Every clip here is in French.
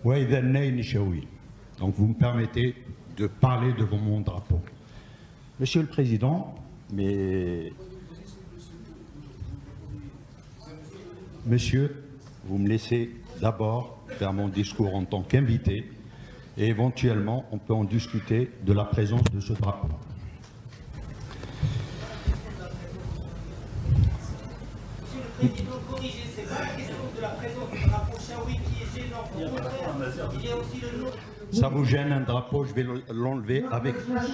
Donc vous me permettez de parler devant mon drapeau. Monsieur le Président, Monsieur, vous me laissez d'abord faire mon discours en tant qu'invité et éventuellement on peut en discuter de la présence de ce drapeau. Monsieur le Président, corrigez, c'est pas la question de la présence du drapeau Chaoui qui est gênant. Au contraire, il y a aussi le nom. Ça vous gêne un drapeau, je vais l'enlever avec... Ça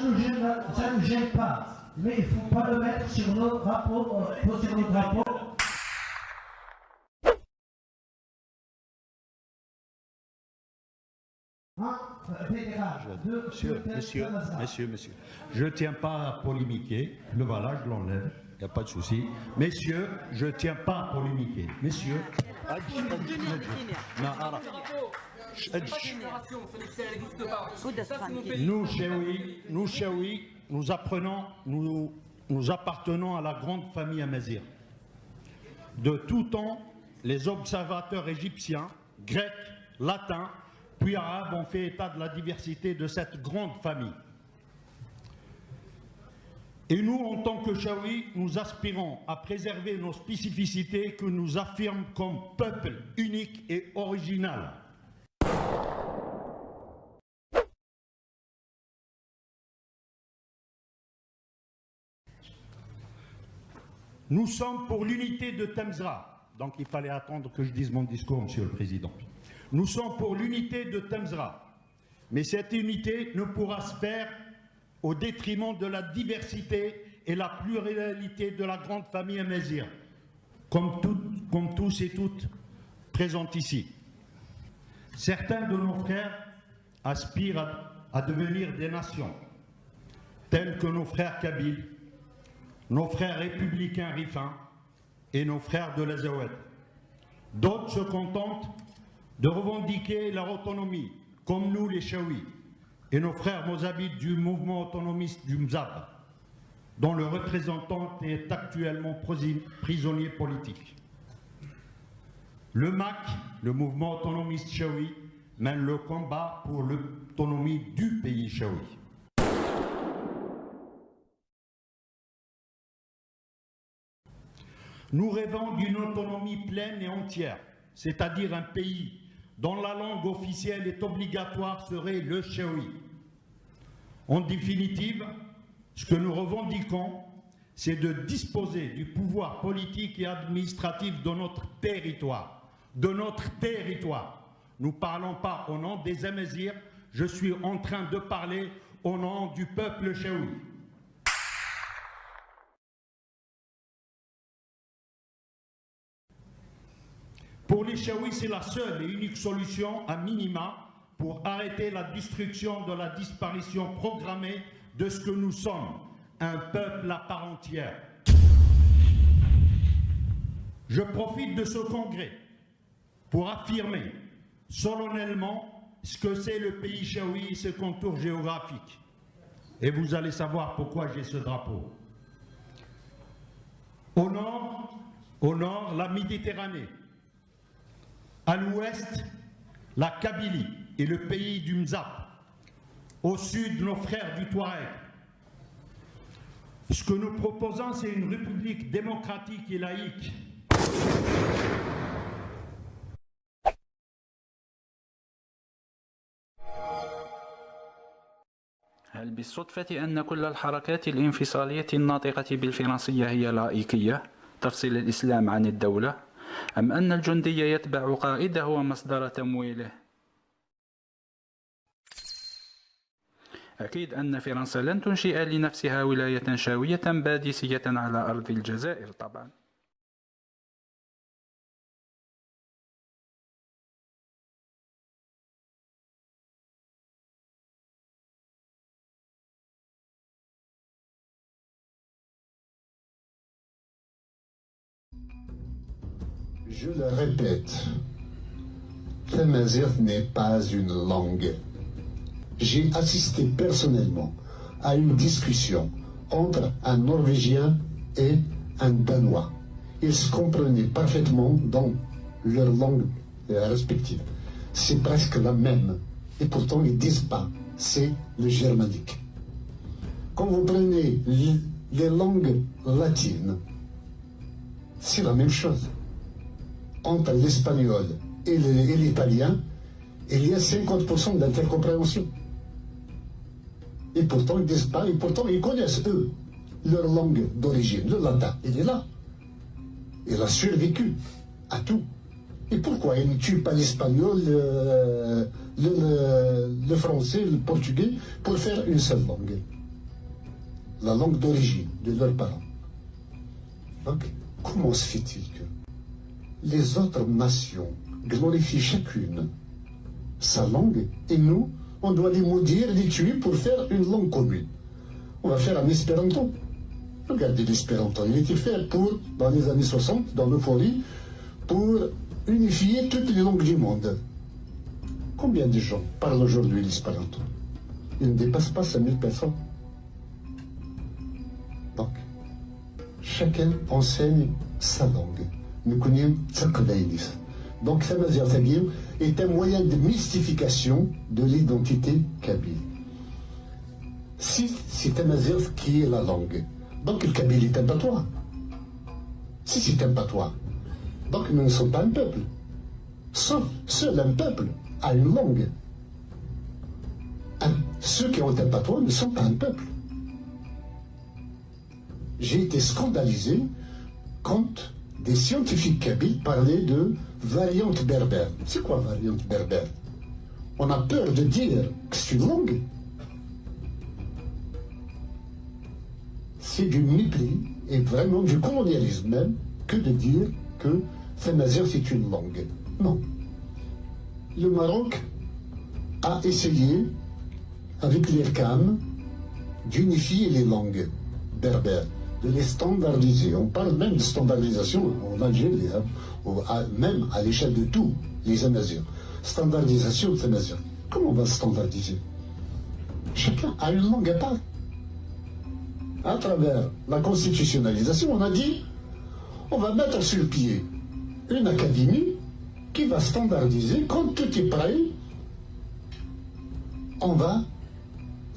ne nous gêne pas, mais il ne faut pas le mettre sur nos drapeaux, sur nos drapeaux. Monsieur, je ne tiens pas à polémiquer, le voilà, je l'enlève, il n'y a pas de souci. Messieurs, je ne tiens pas à polémiquer. Messieurs, nous, Chaoui, nous appartenons à la grande famille amazigh. De tout temps, les observateurs égyptiens, grecs, latins, puis arabes ont fait état de la diversité de cette grande famille. Et nous, en tant que Chaoui, nous aspirons à préserver nos spécificités que nous affirment comme peuple unique et original. Nous sommes pour l'unité de Temzra. Donc il fallait attendre que je dise mon discours, Monsieur le Président. Nous sommes pour l'unité de Temzra. Mais cette unité ne pourra se faire au détriment de la diversité et la pluralité de la grande famille amazigh, comme tous et toutes présents ici. Certains de nos frères aspirent à devenir des nations, tels que nos frères kabyles, nos frères républicains rifins et nos frères de l'Azawad. D'autres se contentent de revendiquer leur autonomie, comme nous les Chaouis et nos frères mozabites du mouvement autonomiste du Mzab, dont le représentant est actuellement prisonnier politique. Le MAC, le mouvement autonomiste Chaoui, mène le combat pour l'autonomie du pays Chaoui. Nous rêvons d'une autonomie pleine et entière, c'est-à-dire un pays dont la langue officielle est obligatoire serait le Chaoui. En définitive, ce que nous revendiquons, c'est de disposer du pouvoir politique et administratif de notre territoire. De notre territoire. Nous ne parlons pas au nom des Amazirs, je suis en train de parler au nom du peuple Chaoui. Pour les Chaouis, c'est la seule et unique solution à minima pour arrêter la destruction de la disparition programmée de ce que nous sommes, un peuple à part entière. Je profite de ce congrès pour affirmer solennellement ce que c'est le pays Chaoui et ses contours géographiques. Et vous allez savoir pourquoi j'ai ce drapeau. Au nord, la Méditerranée. À l'ouest, la Kabylie et le pays du Mzab. Au sud, nos frères du Touareg. Ce que nous proposons, c'est une république démocratique et laïque. هل بالصدفة أن كل الحركات الانفصالية الناطقة بالفرنسية هي لائكية تفصل الإسلام عن الدولة؟ أم أن الجندي يتبع قائده ومصدر تمويله؟ أكيد أن فرنسا لن تنشئ لنفسها ولاية شاوية باديسية على أرض الجزائر طبعا. Je le répète, Temazigh n'est pas une langue. J'ai assisté personnellement à une discussion entre un Norvégien et un Danois. Ils se comprenaient parfaitement dans leur langue respective. c'est presque la même. Et pourtant, ils ne disent pas, c'est le germanique. Quand vous prenez les langues latines, c'est la même chose. Entre l'espagnol et l'italien, il y a 50% d'intercompréhension. Et pourtant, ils ne disent pas, et pourtant, ils connaissent, eux, leur langue d'origine. Le latin, il est là. Il a survécu à tout. Et pourquoi ils ne tuent pas l'espagnol, le français, le portugais, pour faire une seule langue? La langue d'origine de leurs parents. Donc, comment se fait-il que les autres nations glorifient chacune sa langue et nous, on doit les maudire, les tuer pour faire une langue commune? On va faire un espéranto. Regardez l'espéranto, il était fait pour, dans les années 60, dans l'euphorie, pour unifier toutes les langues du monde. Combien de gens parlent aujourd'hui l'espéranto? Il ne dépasse pas 5000 personnes. Donc, chacun enseigne sa langue. Nous connaissons Tsakodaïlis. Donc, Thamazigh Tagir est un moyen de mystification de l'identité kabyle. Si c'est Thamazigh qui est la langue, donc le kabyle est un patois. Si c'est un patois, donc nous ne sommes pas un peuple. Seul un peuple a une langue. Ceux qui ont un patois ne sont pas un peuple. J'ai été scandalisé quand des scientifiques kabyles parlaient de variante berbère. C'est quoi variante berbère? On a peur de dire que c'est une langue. C'est du mépris et vraiment du colonialisme même que de dire que Thamazigh c'est une langue. Non. Le Maroc a essayé, avec l'IRCAM, d'unifier les langues berbères, de les standardiser. On parle même de standardisation en Algérie, même à l'échelle de tous les Amazirs. Standardisation de Thamazigh. Comment on va standardiser? Chacun a une langue à part. À travers la constitutionnalisation, on a dit on va mettre sur pied une académie qui va standardiser. Quand tout est prêt, on va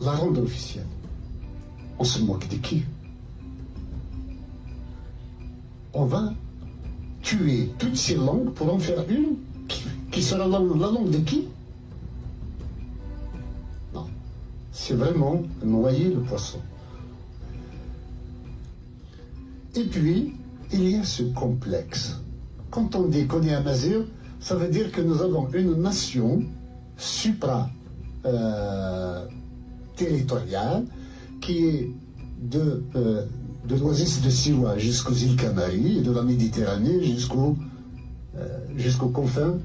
la rendre officielle. On se moque de qui? On va tuer toutes ces langues pour en faire une qui sera la langue de qui? Non, c'est vraiment noyer le poisson. Et puis, il y a ce complexe. Quand on dit qu'on est Amazigh, ça veut dire que nous avons une nation supra-territoriale qui est de l'oasis de Siwa jusqu'aux îles Canaries et de la Méditerranée jusqu'aux confins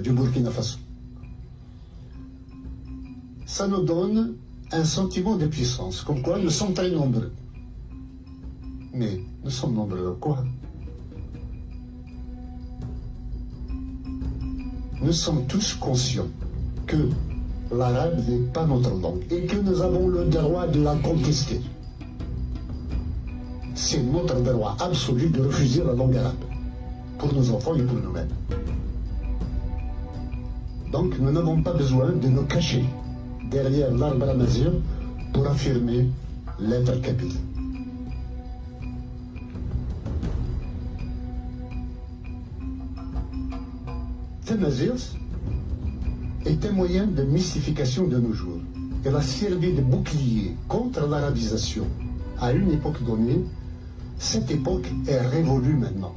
du Burkina Faso. Ça nous donne un sentiment de puissance, comme quoi nous sommes très nombreux. Mais nous sommes nombreux à quoi? Nous sommes tous conscients que l'arabe n'est pas notre langue et que nous avons le droit de la contester. C'est notre droit absolu de refuser la langue arabe, pour nos enfants et pour nous-mêmes. Donc nous n'avons pas besoin de nous cacher derrière l'arbre amazigh pour affirmer l'être kabyle. Thamazigh est un moyen de mystification de nos jours. Elle a servi de bouclier contre l'arabisation à une époque donnée. Cette époque est révolue maintenant.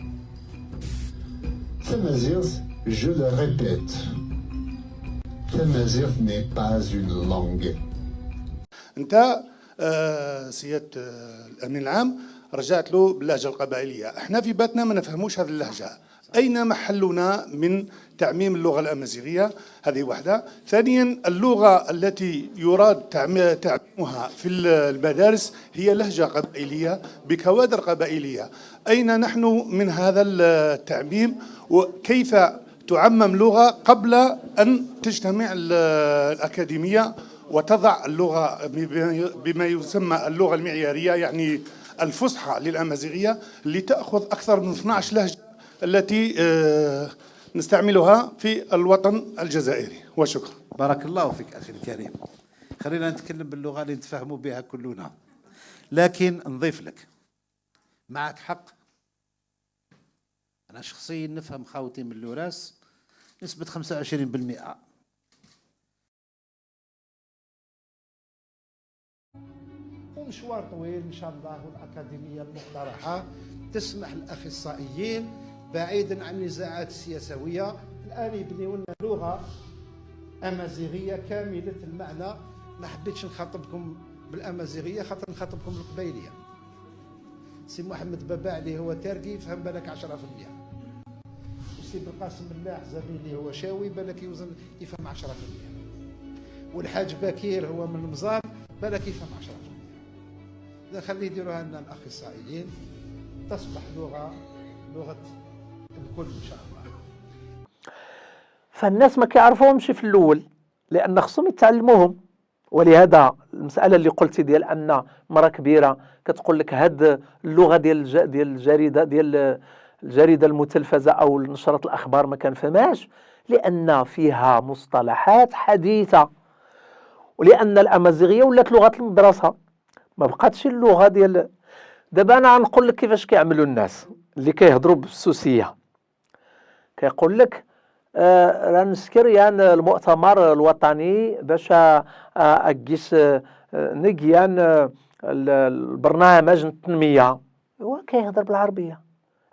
Thamazigh, je le répète, Thamazigh n'est pas une langue. انت سيادة الأمين العام رجعت له باللهجة القبائلية. احنا في باتنا ما نفهموش هذه اللهجة. أين محلنا من تعميم اللغة الأمازيغية؟ هذه واحدة. ثانيا، اللغة التي يراد تعميمها في المدارس هي لهجة قبائلية بكوادر قبائلية. أين نحن من هذا التعميم؟ وكيف تعمم لغة قبل أن تجتمع الأكاديمية وتضع اللغة بما يسمى اللغة المعيارية، يعني الفصحى للأمازيغية، اللي تأخذ أكثر من 12 لهجة التي نستعملها في الوطن الجزائري. وشكرا. بارك الله فيك أخي الكريم. خلينا نتكلم باللغة اللي نتفاهموا بها كلنا، لكن نضيف لك معك حق. أنا شخصيا نفهم خاوتي من اللوراس نسبة 25%. ومشوار طويل إن شاء الله، والأكاديمية المقترحة تسمح للأخصائيين بعيدا عن النزاعات السياسوية الآن يبنيوا لنا لغة أمازيغية كاملة المعنى. ما حبيتش نخاطبكم بالأمازيغية خاطر نخاطبكم بالقبيلية. سي محمد بابا اللي هو تاركي يفهم بالك 10%، وسي بالقاسم الله زميلي هو شاوي بالك يفهم 10%، والحاج بكير هو من المزار بالك يفهم 10%. إذا خليه يديروها لنا الأخصائيين تصبح لغة الكل إن شاء الله. فالناس ما كيعرفوهمش في الأول لأن خصهم يتعلموهم. ولهذا المسألة اللي قلتي ديال أن مرة كبيرة كتقول لك هاد اللغة ديال الجريدة المتلفزة أو نشرة الأخبار ما كنفهمهاش لأن فيها مصطلحات حديثة، ولأن الأمازيغية ولات لغة المدرسة ما بقاتش اللغة ديال دابا. أنا غنقول لك كيفاش كيعملوا الناس اللي كيهضروا بالسوسية. كيقول لك راه نسكر يعني المؤتمر الوطني باش أجيس نجيان البرنامج التنمية. هو كيهضر بالعربية.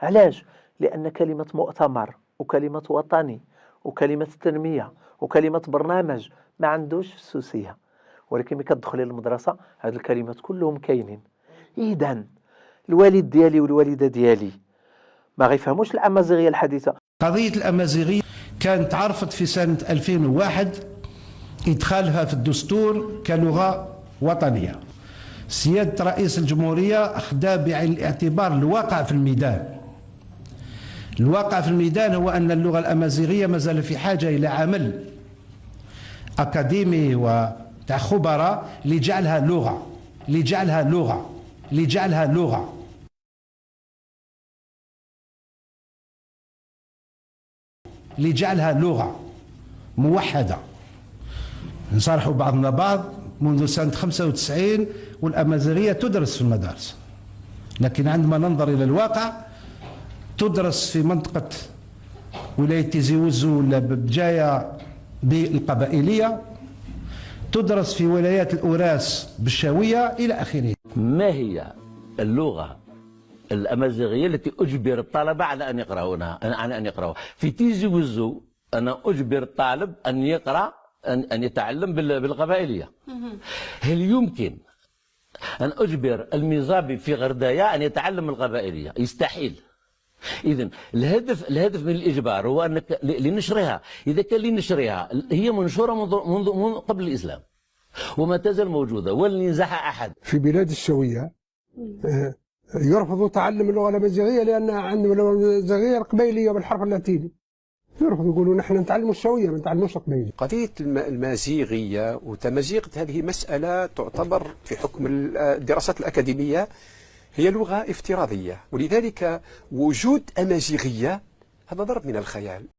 علاش؟ لأن كلمة مؤتمر وكلمة وطني وكلمة تنمية وكلمة برنامج ما عندوش في السوسية، ولكن ملي كتدخلي للمدرسة هاد الكلمات كلهم كاينين. إذن الوالد ديالي والوالدة ديالي ما غيفهموش الأمازيغية الحديثة. قضية الأمازيغية كانت عرفت في سنة 2001 إدخالها في الدستور كلغة وطنية. سيادة رئيس الجمهورية أخذ بعين الاعتبار الواقع في الميدان. الواقع في الميدان هو أن اللغة الأمازيغية ما زال في حاجة إلى عمل أكاديمي وتاع خبراء لجعلها لغة لجعلها لغة موحدة. نصارحوا بعضنا بعض منذ سنة 95 والأمازيغية تدرس في المدارس، لكن عندما ننظر إلى الواقع تدرس في منطقة ولاية تيزي وزو بجاية بالقبائلية، تدرس في ولايات الأوراس بالشاوية إلى آخره. ما هي اللغة الأمازيغية التي أجبر الطلبة على أن يقرأوها؟ في تيزي وزو أنا أجبر الطالب أن يقرأ أن يتعلم بالقبائلية. هل يمكن أن أجبر المزابي في غردايا أن يتعلم القبائلية؟ يستحيل. إذن الهدف من الإجبار هو أنك لنشرها. إذا كان لنشرها هي منشورة منذ قبل الإسلام وما تزال موجودة ولن ينزعها أحد. في بلاد الشاوية يرفضوا تعلم اللغة الأمازيغية لأن عندهم اللغة الأمازيغية القبيلية بالحرف اللاتيني. يرفضوا يقولوا نحن نتعلموا الشاوية ما نتعلموش القبيلية. قضية المازيغية وتمازيغة هذه مسألة تعتبر في حكم الدراسات الأكاديمية هي لغة افتراضية، ولذلك وجود أمازيغية هذا ضرب من الخيال.